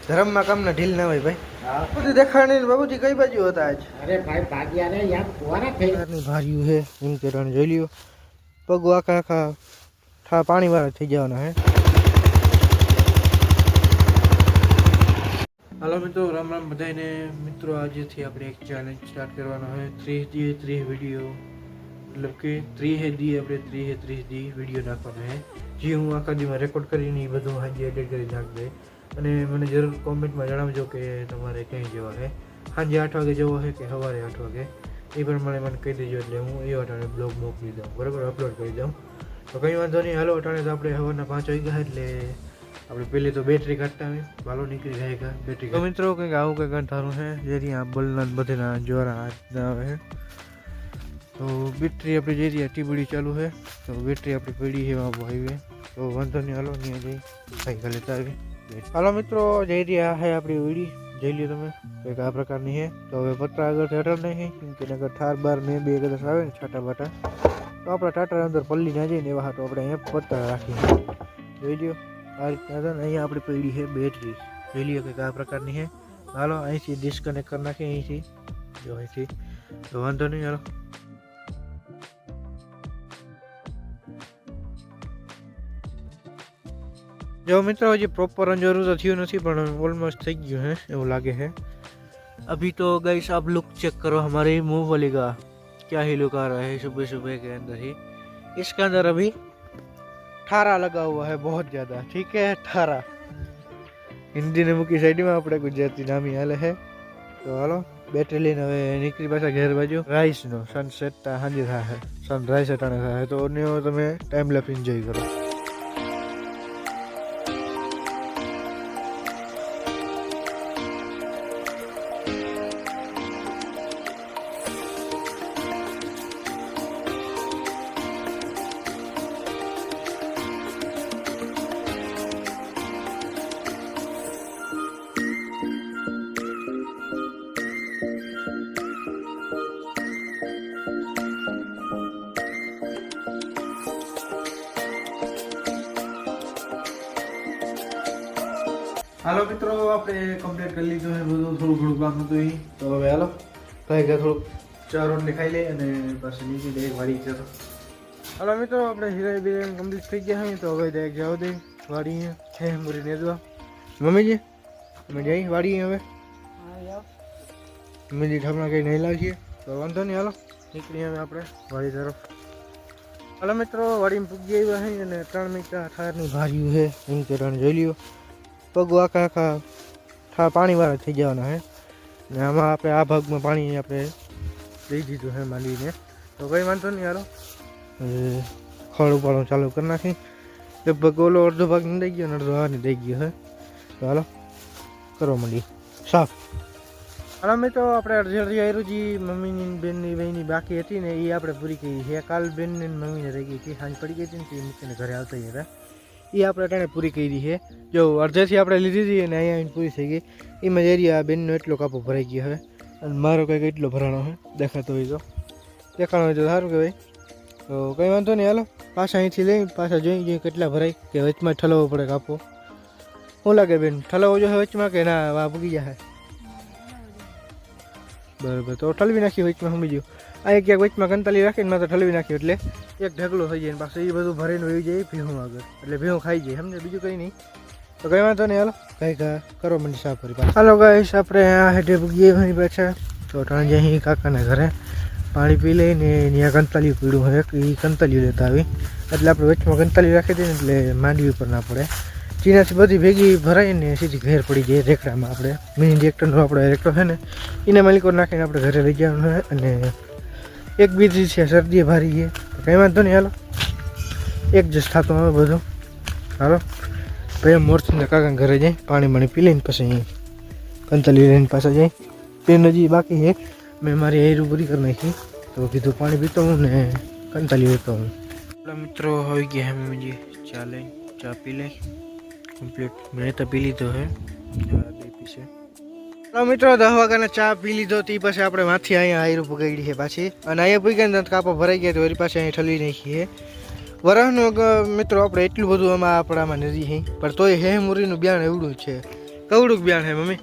धर्म में काम ना ढील ना भाई भाई बाबूजी देखा नहीं बाबूजी कई बाजू होता आज अरे भाई भाग्या रे यार फुवारा થઈ भारी है इनके रण જોઈ લ્યો પગ આખા આખા ठा पानी वाला થઈ જવાના હે हेलो मित्रों राम राम बधाईने मित्रों आज थी આપણે એક ચેલેન્જ સ્ટાર્ટ કરવાનો है 30 दी 30 वीडियो मतलब કે 30 दी આપણે 30 दी वीडियो નાખવાનો है જે હું આખા દીમાં રેકોર્ડ કરીને એ બધું હાજે એડિટ કરી નાખ દે અને મને જરૂર કોમેન્ટમાં જણાવજો કે તમારે કઈ જવા છે સાંજે 8 વાગે જવો છે કે સવારે 8 વાગે એ પ્રમાણે મને કહી દેજો એટલે હું એ અટાણે બ્લોગ મોકલી દઉં બરાબર અપલોડ કરી દઉં તો કંઈ વાંધો નહીં હાલો અટાણે તો આપણે સવારના 5 વાગ્યા એટલે આપણે પહેલે તો બેટરી કાઢતા હોય ભાલો નીકળી જાય બેટરી તો મિત્રો કંઈક આવું કંઈક અંધારું છે જેથી આ બલના બધેના જોરા હાથ આવે છે તો બેટરી આપણી જે રહી ટીબડી ચાલુ છે તો બેટરી આપણી પડી છે હાઈવે તો વાંધો નહીં હાલો નહીં જઈ સાયકલ લેતા આવી હાલો મિત્રો જઈ રહ્યા છે આપણી વીડી જઈ લ્યો તમે કંઈક આ પ્રકારની છે તો હવે પત્તા આગળથી હટાવ નહીં કેમ કે નગર ઠાર બાર મેં બે કદાચ આવે ને છાટા બાટા તો આપણા ટાટા અંદર પલ્લી ના જઈને એવા હાટો આપણે અહીંયા પત્તા રાખીએ જોઈ લ્યો આ રીતના હતા ને અહીંયા આપણી પડી છે બેટરી જોઈ લ્યો કંઈક આ પ્રકારની છે હાલો અહીંથી ડિસ્કનેક્ટ કરી નાખીએ અહીંથી જો અહીંથી તો વાંધો નહીં હાલો जो मित्रों हजी प्रॉपर अंजोरू तो थी नहीं पर ऑलमोस्ट थी गयो है એવું लागे है अभी तो गाइस आप लुक चेक करो हमारे मुंह वाली का क्या ही लुक आ रहा है सुबह सुबह के अंदर ही इसके अंदर अभी ठारा लगा हुआ है बहुत ज्यादा ठीक है ठारा हिंदी ने मुकी साइड में अपने गुजराती नामी हाले है तो हालो बैटरी लेने હવે નીકળી પાછા ઘેર બાજુ રાઈસ નો સનસેટ હાંજી થાય છે સનરાઈઝ અટાણે થાય તો ને તમે ટાઈમ લેપ એન્જોય કરો हालो मित्रों आपने कम्प्लीट कर लीधो है બધું થોડું ઘણું કામ હતું અહીં તો હવે હાલો ભાઈ કે થોડું ચાર રોટલી ખાઈ લે અને પાછું નીચે દે વાડી જતો હાલો મિત્રો આપણે હીરા બિરિયાની કમ્પ્લીટ થઈ ગયા છે તો હવે દેખ જાવ દે વાડી હે મુરી ને દો મમ્મીજી અમે જઈ વાડી હવે મમ્મીજી ઠામણા કઈ નહીં લાગીએ તો વાંધો નહીં હાલો નીકળીએ હવે આપણે વાડી તરફ હાલો મિત્રો વાડીમાં પૂગી આવ્યા છે અને 3 મિનિટ ઠારની ભાર્યું છે એમ કે રણ જોઈ લ્યો પગ આખા આખા ઠા પાણી વાળા થઈ જવાના છે ને આમાં આપણે આ ભાગમાં પાણી આપણે દઈ દીધું છે માંડીને તો કંઈ વાંધો નહીં હાલો ખડ ઉપાડવાનું ચાલુ કરી નાખી લગભગ ઓલો અડધો ભાગ દઈ ગયો ને અડધો હાની દઈ ગયો છે તો હાલો કરો માંડી સાફ હાલો મેં તો આપણે અડધી અડધી આયરુજી મમ્મીની બેનની બહેની બાકી હતી ને એ આપણે પૂરી કરી છે કાલ બેનને મમ્મીને રહી ગઈ હતી સાંજ પડી ગઈ હતી ને તે મૂકીને ઘરે આવતા હતા એ આપણે અટાણે પૂરી કરી છે જો અડધેથી આપણે લીધી હતી અને અહીંયા આવીને પૂરી થઈ ગઈ એમાં એરિયા બેનનો એટલો કાપો ભરાઈ ગયો હવે અને મારો કંઈક એટલો ભરાણો છે દેખાતો હોય તો દેખાણો હોય તો સારું કહેવાય તો કંઈ વાંધો નહીં હાલો પાછા અહીંથી લઈ પાછા જોઈ કેટલા ભરાય કે વચમાં ઠલવવો પડે કાપો શું લાગે બેન ઠલવવો જોઈએ વચમાં કે ના વા પૂગી જાય બરાબર તો ઠલવી નાખી વચમાં સમજી ગયો આ ક્યાંક વચમાં કંતાલી રાખીને માત્ર ઠલવી નાખ્યું એટલે એક ઢગલો થઈ જાય પાછું એ બધું ભરીને વહી જાય ભેહું આગળ એટલે ભેહું ખાઈ જાય સમજે બીજું કંઈ નહીં તો કંઈ વાંધો નહીં હાલો કંઈ કરો મને સાફ કરી પાછા હાલો ગાઈસ આપણે આ હેઠે પૂગીએ ઘણી પાછા તો ટાણે અહીં કાકાના ઘરે પાણી પી લઈને ત્યાં કંતાલિયું પીડું હોય એ કંતાલિયું લેતા આવી એટલે આપણે વચમાં કંતાલી રાખી દઈએ ને એટલે માંડવી ઉપર ના પડે ચીનાથી બધી ભેગી ભરાઈને સીધી ઘેર પડી જાય રેકડામાં આપણે મિની ટ્રેક્ટરનો આપણો રેકડો છે ને એને માલિકો નાખીને આપણે ઘરે લઈ જવાનું હોય અને એક બીજી છે શરદી ભારી છે કંઈ વાંધો નહીં હાલો એડજસ્ટ થતું હવે બધું હાલો ભાઈ મોરસીના કાકા ઘરે જાય પાણી પાણી પી લઈને પછી કંતાલી લઈને પાછા જાય પેન હજી બાકી છે મેં મારી હેરું પૂરી કરી નાખી તો કીધું પાણી પીતો હું ને કંતાલી લેતો હું આપણા મિત્રો આવી ગયા હે મમ્મીજી ચા લઈ ચા પી લઈ કમ્પ્લીટ મેં તો પી લીધો હે બે પીસે મિત્રો 10 વાગ્યાના ચા પી લીધો તે પછી આપણે માથી અહીંયા આયરું પગાડી છે પાછી અને અહીંયા પૂગી ને કાપો ભરાઈ ગયા તો વળી પાછી અહીંયા ઠલી નાખીએ વરસનું મિત્રો આપણે એટલું બધું આમાં આપણામાં નથી હે પણ તોય હે મુરીનું બ્યાણ એવડું છે કવડુંક બ્યાણ હે મમ્મી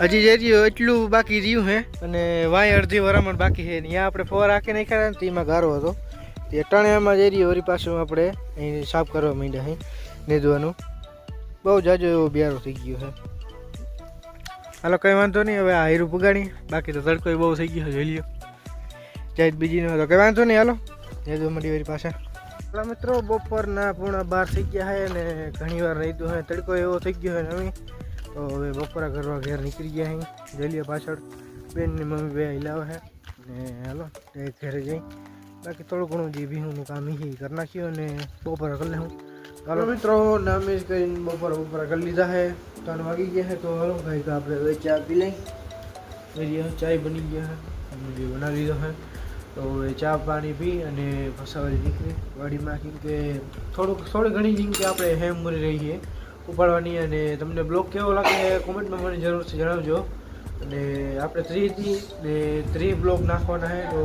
હજી જે રહ્યું એટલું બાકી રહ્યું હે અને વાય અડધી વરામણ બાકી છે ત્યાં આપણે ફોર આખી નાખ્યા ને તેમાં ગારો હતો તે અટાણામાં જે રહ્યું વળી પાછું આપણે અહીં સાફ કરવા માંડ્યા અહીં નેદવાનું બહુ જાજો એવો બિયારો થઈ ગયો છે. હાલો કંઈ વાંધો નહીં, હવે આ હીરું પુગાડી બાકી તો તડકો બહુ થઈ ગયો જોઈ લ્યો જાય બીજી ન તો કંઈ વાંધો નહીં. હાલો નેદવા મળી વળી પાછા. હાલો મિત્રો બપોરના પૂર્ણ 12 થઈ ગયા છે અને ઘણી વાર નહીં હે તડકો એવો થઈ ગયો છે ને તો હવે બપોરા કરવા ઘેર નીકળી ગયા અહીં જોઈ લ્યો પાછળ બેનની મમ્મી બે હિલાવે છે ને હાલો એ ઘરે જઈ બાકી થોડું ઘણું જે ભીહુંનું કામ એ કરી નાખ્યું અને બપોરા કરી લઉં. હાલો મિત્રો નામે જ કરીને બપોરા કરી લીધા છે 3 વાગી ગયા છે તો હાલો ભાઈ તો આપણે હવે ચા પી લઈ ચાય બની ગયા છે જે બનાવી લીધો છે તો એ ચા પાણી પી અને ફસાવાળી નીકળી વાડીમાં કેમ કે થોડી ઘણી જેમ કે આપણે હેમ મરી રહી છે ઉપાડવાની અને તમને બ્લોગ કેવો લાગે કોમેન્ટમાં મને જરૂરથી જણાવજો અને આપણે 3 ને 3 બ્લોગ નાખવાના છે તો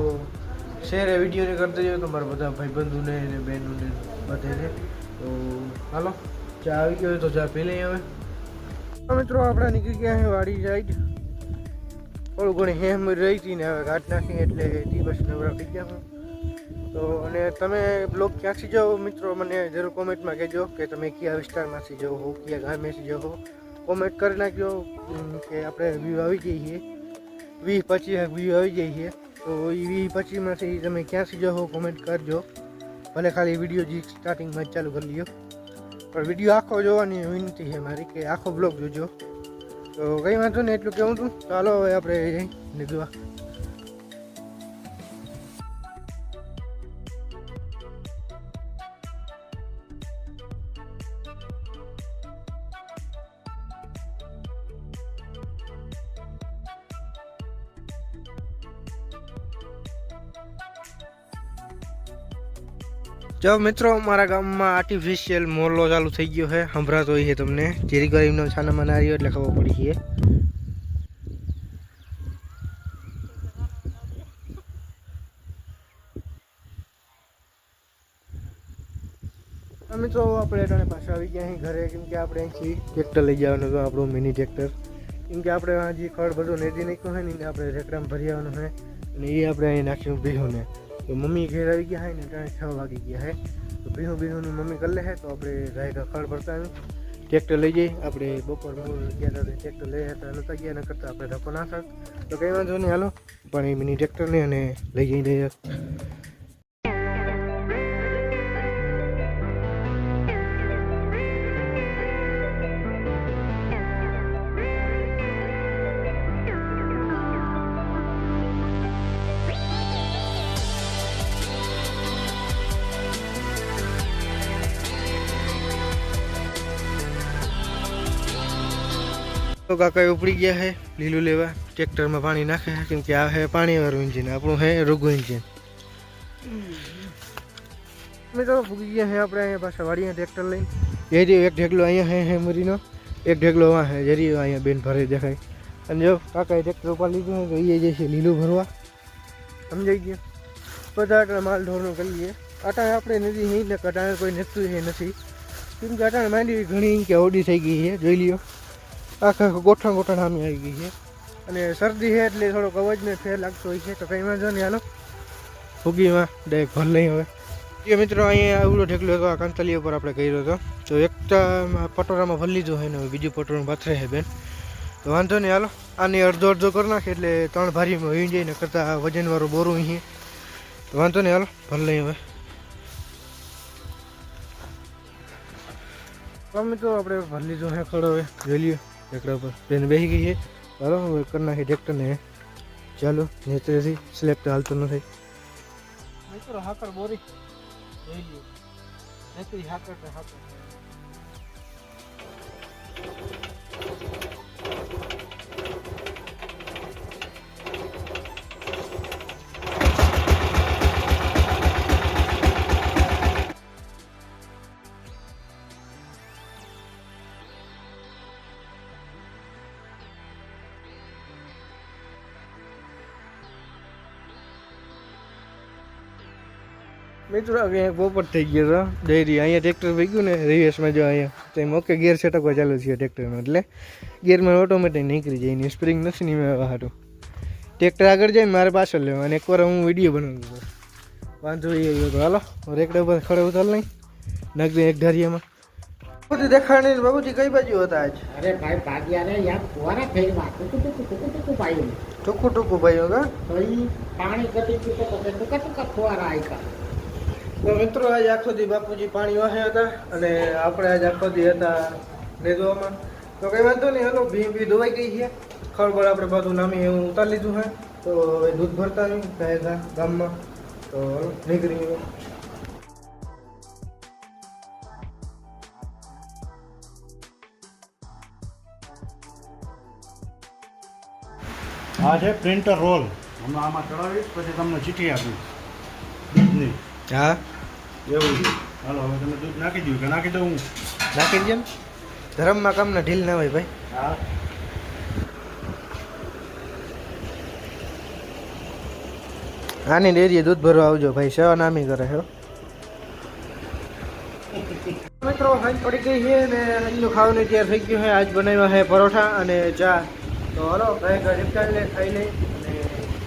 શેર એ વિડીયોને કરી દેજો તમારા બધા ભાઈબંધોને અને બહેનોને બધાને. તો હાલો ચા આવી ગયો તો ચા પી લઈએ હવે મિત્રો આપણે નીકળી ગયા છે વાડી સાઈડ થોડું ઘણી હેમ રહી હતી ને હવે ઘાટ નાખી એટલે દિવસ નવરા થઈ ગયા હું તો અને તમે બ્લોગ ક્યાંથી જાઓ મિત્રો મને જરૂર કોમેન્ટમાં કહેજો કે તમે કયા વિસ્તારમાંથી જાઓ હો કયા ગામેથી જાઓ હો કોમેન્ટ કરી નાખજો કે આપણે વ્યૂ આવી જઈએ 20-25 વ્યૂ આવી જઈએ તો એ 20-25માંથી તમે ક્યાંથી જાઓ કોમેન્ટ કરજો ભલે ખાલી વિડીયો જે સ્ટાર્ટિંગમાં જ ચાલુ કરી લ્યો પણ વિડીયો આખો જોવાની વિનંતી છે મારી કે આખો બ્લોગ જોજો. તો કંઈ વાંધો નહીં એટલું કહેવું હતું. ચાલો હવે આપણે જઈ નીકળવા. જો મિત્રો મારા ગામમાં આર્ટિફિશિયલ મોરલો ચાલુ થઈ ગયો છે સંભળાતો હોય છે તમને જેરી ગરીબનો છાનામાં ના રહ્યો એટલે ખબર પડી છે. મિત્રો આપણે અટાણે પાછા આવી ગયા અહીં ઘરે કેમ કે આપણે અહીંથી ટ્રેક્ટર લઈ જવાનું હતું આપણું મિની ટ્રેક્ટર કેમ કે આપણે હજી ખડ બધું નેદી નાખ્યું હોય ને આપણે રેકડામાં ભરી આવવાનું હોય અને એ આપણે અહીં નાખ્યું ભીહોને તો મમ્મી ઘેર આવી ગયા હોય ને અટાણે 6 વાગી ગયા છે તો ભીહોની મમ્મી કરી લે છે તો આપણે ગાય ખડ ભરતા આવી ટ્રેક્ટર લઈ જઈએ. આપણે બપોર ગયા હતા ટ્રેક્ટર લઈ હતા નહોતા ગયા ન કરતા આપણે ધક્કો ના થાક તો કંઈ વાંધો નહીં હાલો પણ એ મિની ટ્રેક્ટરને અને લઈ જઈ તો કાકા ઉપડી ગયા છે લીલું લેવા ટ્રેક્ટરમાં પાણી નાખે છે કેમ કે આ છે પાણીવાળું એન્જિન આપણું છે રોગું એન્જિન. મિત્રો ફૂગી ગયા છે આપણે અહીંયા પાછા વાડીએ ટ્રેક્ટર લઈને એ રહ્યો એક ઢેકલો અહીંયા છે મરીનો એક ઢેકલો વાં છે જરી અહીંયા બેન ભરે દેખાય અને જો કાકાએ ટ્રેક્ટર ઉપર લીધું તો એ જે છે લીલું ભરવા સમજાઈ ગયું. બધા અટાણે માલ ઢોરનું કરી લઈએ અટાણે આપણે નથી ને અટાણે કોઈ નતું એ નથી કેમ કે અટાણે માંડી ઘણી કે ઓડી થઈ ગઈ છે જોઈ લ્યો આખા ગોઠણ સામે આવી ગઈ છે અને શરદી છે એટલે થોડોક અવાજને ફેર લાગતો હોય છે તો કંઈ વાંધો નહીં હાલો ફૂગીમાં ડાયરેક્ટ ભર લઈ હવે. એ મિત્રો અહીંયા આવડો ઢેકલો હતો આ કાંતલી ઉપર આપણે કર્યો હતો તો એક પટોરામાં ભરી લીધો હોય ને બીજું પટોરું પાથરે છે બેન તો વાંધો નહીં હાલો આની અડધો કરી નાખે એટલે 3 ભારીમાં હોઈ જાય ને કરતાં વજનવાળું બોરું અહીં તો વાંધો નહીં હાલો ભરી લઈ હવે. મિત્રો આપણે ભરી લીધું હે ખડો હવે જોઈ લઈએ ટ્રેક્ટર પર ટ્રેન બેસી ગઈ છે ચાલો હવે કરી નાખી ટ્રેક્ટરને ચાલો નેચરેથી સ્લેબ તો હાલતો નથી મિત્રો હાકર બોરી જોઈ લઈએ નેચરી હાકર ને હાકર મિત્રો અહીંયા પોપટ થઈ ગયો હતો ડેરી અહીંયા ટ્રેક્ટર થઈ ગયું ને રિવેસમાં જો અહીંયા તો એમ ઓકે ગિયર સેટઅપવા ચાલુ છે ટ્રેક્ટરમાં એટલે ગિયરમાં ઓટોમેટિક નીકળી જાય એની સ્પ્રિંગ નથી નહીં મેળવવા હાટું ટ્રેક્ટર આગળ જાય મારે પાછળ લેવા અને એકવાર હું વિડીયો બનાવું છું વાંધો એ આવ્યો તો હાલો રેકડા ઉપર ખડે ઉતાર લઈ નાખી એક ઢારિયામાં બધું દેખાડે બાબુજી કઈ બાજુ હતા આજ અરે ભાઈ ભાગ્યા રે યાર ફુવારા ફેરવા ટુકુ પાયું ટૂંકું ટૂંકું ભાઈઓ કા તો ઈ પાણી ગટી ટુકુ ટુકા ફુવારા આવ્યા તો મિત્રો આજ આખો દી બાપુજી પાણી વાહે હતા અને આપણે આજ આખો દી હતા નેદવામાં તો કંઈ વાંધો નહીં હાલો ભી ધોવાઈ ગઈ છે ખબર આપણે બધું નામી એવું ઉતારી લીધું છે તો હવે દૂધ ભરતા નહીં ગયા ગામમાં તો હાલો નીકળી ગયો આ છે પ્રિન્ટર રોલ હમણાં આમાં ચડાવીશ પછી તમને ચીઠી આપીશ દૂધની હા એવું છે હાલો હવે તમે દૂધ નાખી દઉં કે નાખી દઉં નાખી દે ધર્મમાં કામના ઢીલ ના હોય ભાઈ હા આની ડેરીએ દૂધ ભરવા આવજો ભાઈ સેવા નામી કરે છે મિત્રો હાજ પડી ગઈ છે ને આજનું ખાવાનું તૈયાર થઈ ગયું છે આજ બનાવ્યા છે પરોઠા અને ચા તો હાલો ભાઈ નિપટાવી લે ખાઈ લઈ અને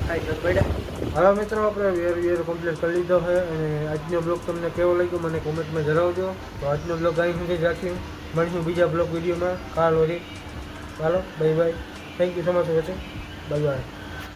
ખાઈ તો પડ્યા હાલો મિત્રો આપણે વેર કમ્પ્લીટ કરી લીધો છે અને આજનો બ્લોગ તમને કેવો લાગ્યો મને કોમેન્ટમાં જણાવજો તો આજનો બ્લોગ અહીં સુધી જ રાખ્યું મળીશું બીજા બ્લોગ વિડીયોમાં કાલ વળી હાલો bye bye thank you so much watching bye by